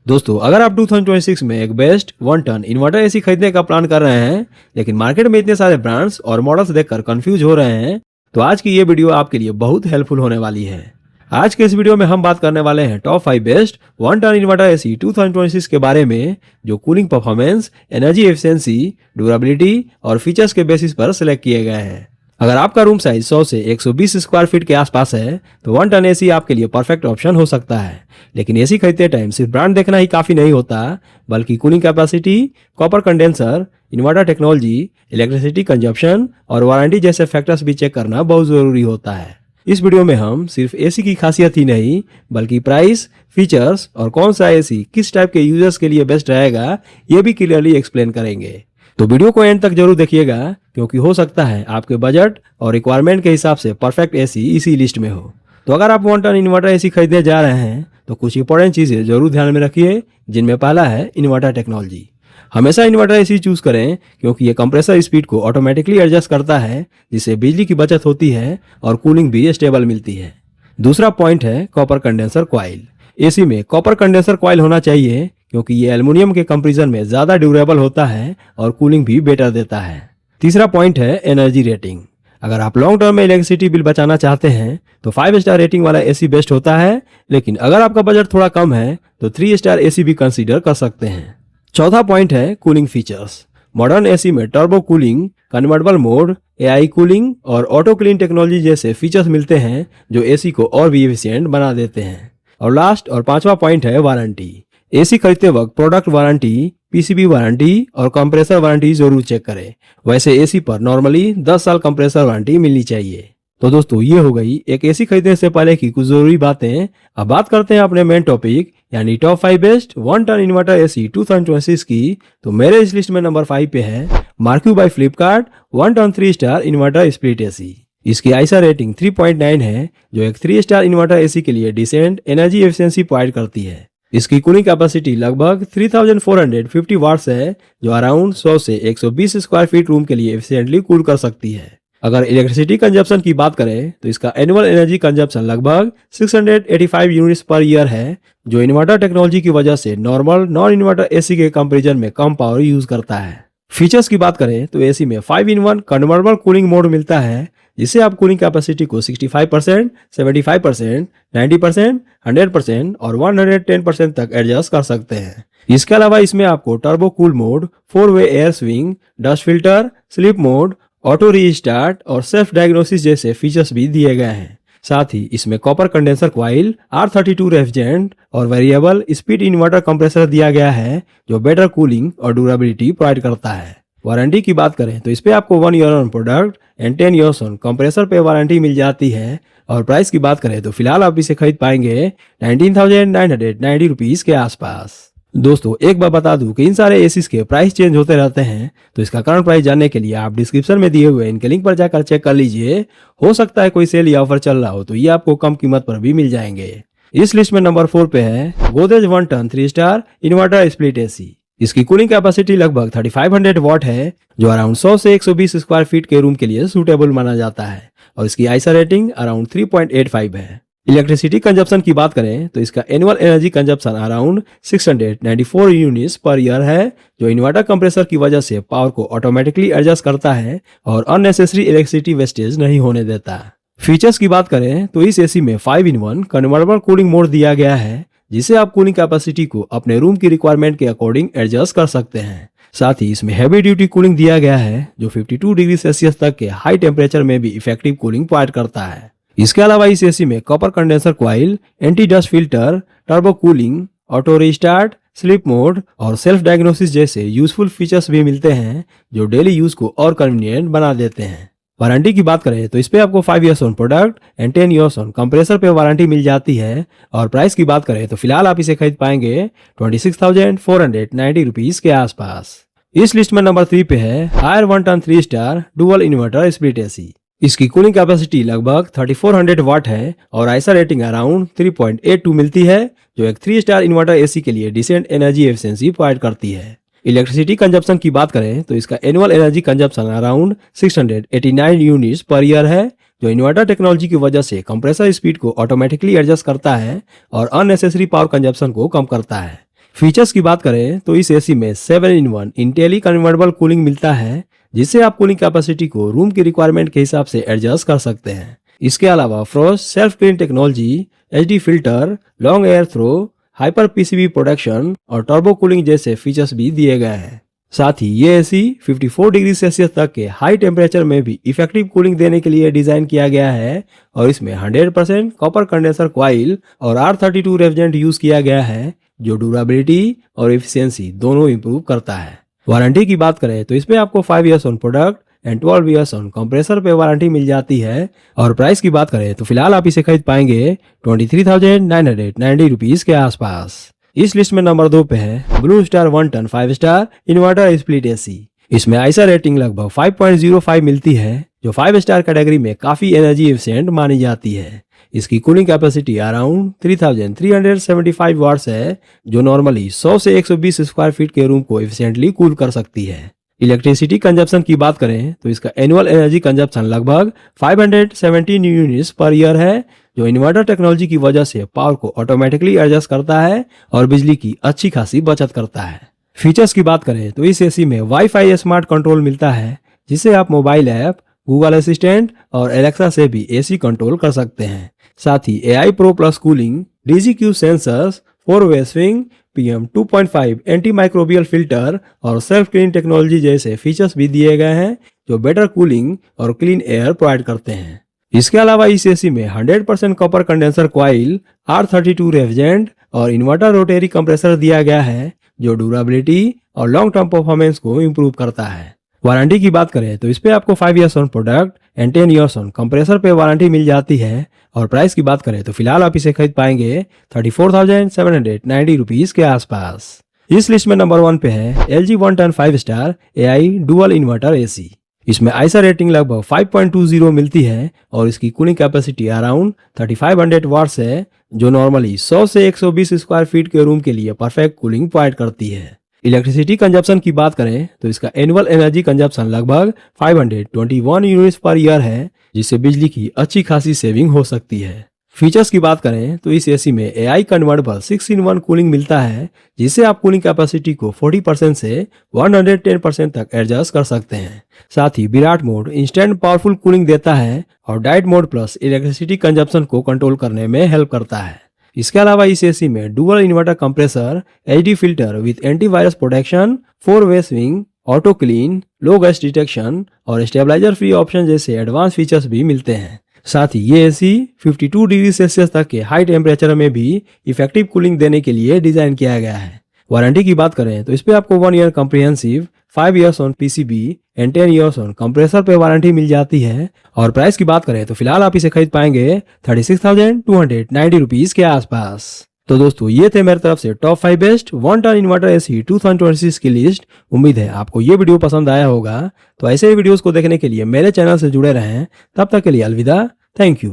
दोस्तों, अगर आप 2026 में एक बेस्ट 1 टन इन्वर्टर एसी खरीदने का प्लान कर रहे हैं, लेकिन मार्केट में इतने सारे ब्रांड्स और मॉडल्स देखकर कंफ्यूज हो रहे हैं, तो आज की ये वीडियो आपके लिए बहुत हेल्पफुल होने वाली है। आज के इस वीडियो में हम बात करने वाले हैं top 5 best 1 ton inverter AC 2026 के बारे में, जो cooling performance, energy efficiency, durability और फीचर्स के बेसिस पर सिलेक्ट किए गए हैं। अगर आपका रूम साइज 100 से 120 स्क्वायर फीट के आसपास है, तो 1 टन एसी आपके लिए परफेक्ट ऑप्शन हो सकता है। लेकिन एसी खरीदते टाइम सिर्फ ब्रांड देखना ही काफी नहीं होता, बल्कि cooling capacity, copper condenser, inverter technology, electricity consumption और वारंटी जैसे फैक्टर्स भी चेक करना बहुत जरूरी होता है। इस वीडियो में हम सिर्फ एसी की खासियत ही नहीं, बल्कि प्राइस, फीचर्स और कौन सा एसी किस टाइप के यूजर्स के लिए बेस्ट रहेगा, ये भी क्लियरली एक्सप्लेन करेंगे। तो वीडियो को एंड तक जरूर देखिएगा, क्योंकि हो सकता है आपके बजट और रिक्वायरमेंट के हिसाब से परफेक्ट एसी इसी लिस्ट में हो। तो अगर आप 1 टन इन्वर्टर एसी खरीदने जा रहे हैं, तो कुछ इंपॉर्टेंट चीजें जरूर ध्यान में रखिए, जिनमें पहला है इन्वर्टर टेक्नोलॉजी। हमेशा इन्वर्टर एसी चूज करें, क्योंकि ये कंप्रेसर स्पीड को ऑटोमेटिकली एडजस्ट करता है, जिससे बिजली की बचत होती है और कूलिंग भी स्टेबल मिलती है। दूसरा पॉइंट है कॉपर कंडेंसर कॉइल। एसी में कॉपर कंडेंसर कॉइल होना चाहिए, क्योंकि ये एल्युमिनियम के कंपैरिजन में ज्यादा ड्यूरेबल होता है और कूलिंग भी बेटर देता है। तीसरा पॉइंट है एनर्जी रेटिंग। अगर आप लॉन्ग टर्म में इलेक्ट्रिसिटी बिल बचाना चाहते हैं, तो 5 स्टार रेटिंग वाला एसी बेस्ट होता है, लेकिन अगर आपका बजट थोड़ा कम है, तो 3 स्टार एसी भी कंसीडर कर सकते हैं। चौथा पॉइंट है कूलिंग फीचर्स। मॉडर्न एसी में turbo cooling, convertible mode, AI cooling और ऑटो क्लीन टेक्नोलॉजी जैसे फीचर्स मिलते हैं, जो एसी को और भी एफिशिएंट बना देते हैं। और लास्ट और पांचवा पॉइंट है वारंटी। एसी खरीदते वक्त प्रोडक्ट वारंटी, पीसीबी वारंटी और कंप्रेसर वारंटी जरूर चेक करें। वैसे एसी पर नॉर्मली 10 साल कंप्रेसर वारंटी मिलनी चाहिए। तो दोस्तों, ये हो गई एक एसी खरीदने से पहले की कुछ जरूरी बातें। अब बात करते हैं अपने मेन टॉपिक, यानी top 5 best 1 ton inverter AC 2026 की। तो मेरे इस लिस्ट में नंबर 5 पे है MarQ by Flipkart 1 ton 3 star inverter split AC. इसकी आईसा रेटिंग 3.9 है, जो एक 3 स्टार इन्वर्टर एसी के लिए डिसेंट एनर्जी एफिशिएंसी प्रोवाइड करती है। इसकी कूलिंग कैपेसिटी लगभग 3450 वाट्स है, जो अराउंड 100 से 120 स्क्वायर फीट रूम के लिए एफिशिएंटली कूल कर सकती है। अगर इलेक्ट्रिसिटी कंजप्शन की बात करें, तो इसका एनुअल एनर्जी कंजप्शन लगभग 685 यूनिट्स पर ईयर है, जो इन्वर्टर टेक्नोलॉजी की वजह से नॉर्मल नॉन इन्वर्टर एसी के कंपैरिजन में कम पावर यूज करता है। फीचर्स की बात करें, तो एसी में 5-in-1 कन्वर्टेबल कूलिंग मोड मिलता है, जिससे आप कूलिंग कैपेसिटी को 65%, 75%, 90%, 100% और 110% तक एडजस्ट कर सकते हैं। इसके अलावा इसमें आपको टर्बो कूल मोड, 4-वे air swing, dust filter, sleep mode, auto restart और सेल्फ डायग्नोसिस जैसे फीचर्स भी दिए गए हैं। साथ ही इसमें copper condenser coil, R32 refrigerant और वेरिएबल स्पीड इन्वर्टर कंप्रेसर दिया गया है, जो बेटर कूलिंग और ड्यूरेबिलिटी प्रोवाइड करता है। वारंटी की बात करें, तो इस पे आपको 1 year on product and 10 years on compressor पे वारंटी मिल जाती है। और प्राइस की बात करें, तो फिलहाल आप इसे खरीद पाएंगे 19,990 रुपीज के आसपास। दोस्तों, एक बार बता दूं कि इन सारे एसीज के प्राइस चेंज होते रहते हैं, तो इसका करंट प्राइस जानने के लिए आप डिस्क्रिप्शन में दिए हुए इनके लिंक पर जाकर चेक कर लीजिए। हो सकता है कोई सेल या ऑफर चल रहा हो, तो ये आपको कम कीमत पर भी मिल जाएंगे। इस लिस्ट में नंबर 4 पे है Godrej 1 ton 3 star inverter split AC. इसकी कूलिंग कैपेसिटी लगभग 3500 वाट है, जो अराउंड 100 से 120 स्क्वायर फीट के रूम के लिए सूटेबल माना जाता है। और इसकी आईसा रेटिंग अराउंड 3.85 है। इलेक्ट्रिसिटी कंजप्शन की बात करें, तो इसका annual energy consumption around 694 units per year है, जो इन्वर्टर कंप्रेसर की वजह से पावर को ऑटोमेटिकली एडजस्ट करता है और अननेसेसरी इलेक्ट्रिसिटी वेस्टेज नहीं होने देता। फीचर्स की बात करें, तो इस एसी में 5-in-1 कन्वर्टेबल कूलिंग मोड दिया गया है, जिसे आप कूलिंग कैपेसिटी को अपने रूम की रिक्वायरमेंट के अकॉर्डिंग एडजस्ट कर सकते हैं। साथ ही इसमें हैवी ड्यूटी कूलिंग दिया गया है, जो 52 डिग्री सेल्सियस तक के हाई टेम्परेचर में भी इफेक्टिव कूलिंग प्रोवाइड करता है। इसके अलावा इस एसी में copper condenser coil, anti dust filter, turbo cooling, auto restart, sleep mode और सेल्फ डायग्नोसिस जैसे यूजफुल फीचर्स भी मिलते हैं, जो डेली यूज को और कन्वीनियंट बना देते हैं। वारंटी की बात करें, तो इस पे आपको 5 years on product and 10 years on compressor पे वारंटी मिल जाती है। और प्राइस की बात करें, तो फिलहाल आप इसे खरीद पाएंगे 26,490 रुपीज के आसपास। इस लिस्ट में नंबर 3 पे है Haier 1 ton 3 star dual inverter split AC. इसकी कूलिंग कैपेसिटी लगभग 3400 वाट है और आईसा रेटिंग अराउंड 3.82 मिलती है, जो एक 3 स्टार इन्वर्टर एसी के लिए डिसेंट एनर्जी एफिशिएंसी प्रोवाइड करती है। इलेक्ट्रिसिटी कंजप्शन की बात करें, तो इसका annual energy consumption around 689 units per year है, जो इन्वर्टर टेक्नोलॉजी की वजह से कंप्रेसर स्पीड को ऑटोमेटिकली एडजस्ट करता है और अननेसेसरी पावर कंजप्शन को कम करता है। फीचर्स की बात करें तो इस एसी में 7-in-1 इंटेली कन्वर्टेबल कूलिंग मिलता है, जिससे आप कूलिंग कैपेसिटी को रूम की रिक्वायरमेंट के हिसाब से एडजस्ट कर सकते हैं। इसके अलावा frost self clean technology, HD filter, long air throw, hyper PCB production और टर्बो कूलिंग जैसे फीचर्स भी दिए गए हैं। साथ ही ये एसी 54 डिग्री सेल्सियस तक के हाई टेम्परेचर में भी इफेक्टिव कूलिंग देने के लिए डिजाइन किया गया है और इसमें 100% कॉपर कंडेंसर कॉइल और R32 रेफ्रिजरेंट यूज किया गया है, जो ड्यूरेबिलिटी और एफिशिएंसी दोनों इंप्रूव करता है। वारंटी की बात करें तो इसमें आपको 5 years on product and 12 years on compressor पे वारंटी मिल जाती है। और प्राइस की बात करें तो फिलहाल आप इसे खरीद पाएंगे 23,990 रुपीज के आसपास। इस लिस्ट में नंबर 2 पे है Blue Star 1 ton 5 star inverter split AC. इसमें आईसा रेटिंग लगभग 5.05 मिलती है, जो 5 स्टार कैटेगरी में काफी एनर्जी एफिशिएंट मानी जाती है। इसकी कूलिंग कैपेसिटी अराउंड 3375 वाट्स है, जो नॉर्मली 100 से 120 स्क्वायर फीट के रूम को एफिशिएंटली कूल कर सकती है। इलेक्ट्रिसिटी कंजप्शन की बात करें तो इसका एनुअल एनर्जी कंजप्शन लगभग 517 यूनिट्स पर ईयर है, जो इन्वर्टर टेक्नोलॉजी की वजह से पावर को ऑटोमेटिकली एडजस्ट करता है और बिजली की अच्छी खासी बचत करता है। फीचर्स की बात करें तो इस एसी में वाईफाई स्मार्ट कंट्रोल मिलता है, जिसे आप मोबाइल ऐप, गूगल असिस्टेंट और एलेक्सा से भी एसी कंट्रोल कर सकते हैं। साथ ही AI Pro Plus cooling, DGQ sensors, 4-वे swing, PM 2.5 anti microbial filter और सेल्फ क्लीन टेक्नोलॉजी जैसे फीचर्स भी दिए गए हैं, जो बेटर कूलिंग और क्लीन एयर प्रोवाइड करते हैं। इसके अलावा इस एसी में 100% copper condenser coil, R32 refrigerant और इन्वर्टर रोटरी कंप्रेसर दिया गया है, जो ड्यूरेबिलिटी और लॉन्ग टर्म परफॉर्मेंस को इम्प्रूव करता है। वारंटी की बात करें तो इस पे आपको 5 years on product and 10 years on compressor पे वारंटी मिल जाती है। और प्राइस की बात करें तो फिलहाल आप इसे खरीद पाएंगे 34,790 रुपीज के आसपास। इस लिस्ट में नंबर 1 पे है LG 1 ton 5 star AI dual inverter AC. इसमें आईसा रेटिंग लगभग 5.20 मिलती है और इसकी कूलिंग कैपेसिटी अराउंड 3500 वाट्स है, जो नॉर्मली 100 से 120 स्क्वायर फीट के रूम के लिए परफेक्ट कूलिंग प्रोवाइड करती है। इलेक्ट्रिसिटी कंजप्शन की बात करें तो इसका एनुअल एनर्जी कंजप्शन लगभग 521 यूनिट्स पर ईयर है, जिससे बिजली की अच्छी खासी सेविंग हो सकती है। फीचर्स की बात करें तो इस एसी में AI कन्वर्टेबल 6-in-1 कूलिंग मिलता है, जिससे आप कूलिंग कैपेसिटी को 40% से 110% तक एडजस्ट कर सकते हैं। साथ ही Virat mode instant powerful cooling देता है और diet mode plus electricity consumption को कंट्रोल करने में हेल्प करता है। इसके अलावा इस एसी में dual inverter compressor, HD filter with antivirus protection, 4-वे swing, auto clean, low gas detection और स्टेबलाइजर फ्री ऑप्शन जैसे एडवांस फीचर्स भी मिलते हैं। साथ ही ये एसी 52 डिग्री सेल्सियस तक के हाई टेम्परेचर में भी इफेक्टिव कूलिंग देने के लिए डिजाइन किया गया है। वारंटी की बात करें तो इस पे आपको 1 year comprehensive, 5 years on PCB and 10 years on compressor पे वारंटी मिल जाती है। और प्राइस की बात करें तो फिलहाल आप इसे खरीद पाएंगे 36,290 रुपीज के आसपास। तो दोस्तों ये थे मेरी तरफ से top 5 best 1 ton inverter AC 2026 की लिस्ट। उम्मीद है आपको ये वीडियो पसंद आया होगा। तो ऐसे ही वीडियोस को देखने के लिए मेरे चैनल से जुड़े रहें। तब तक के लिए अलविदा। Thank you.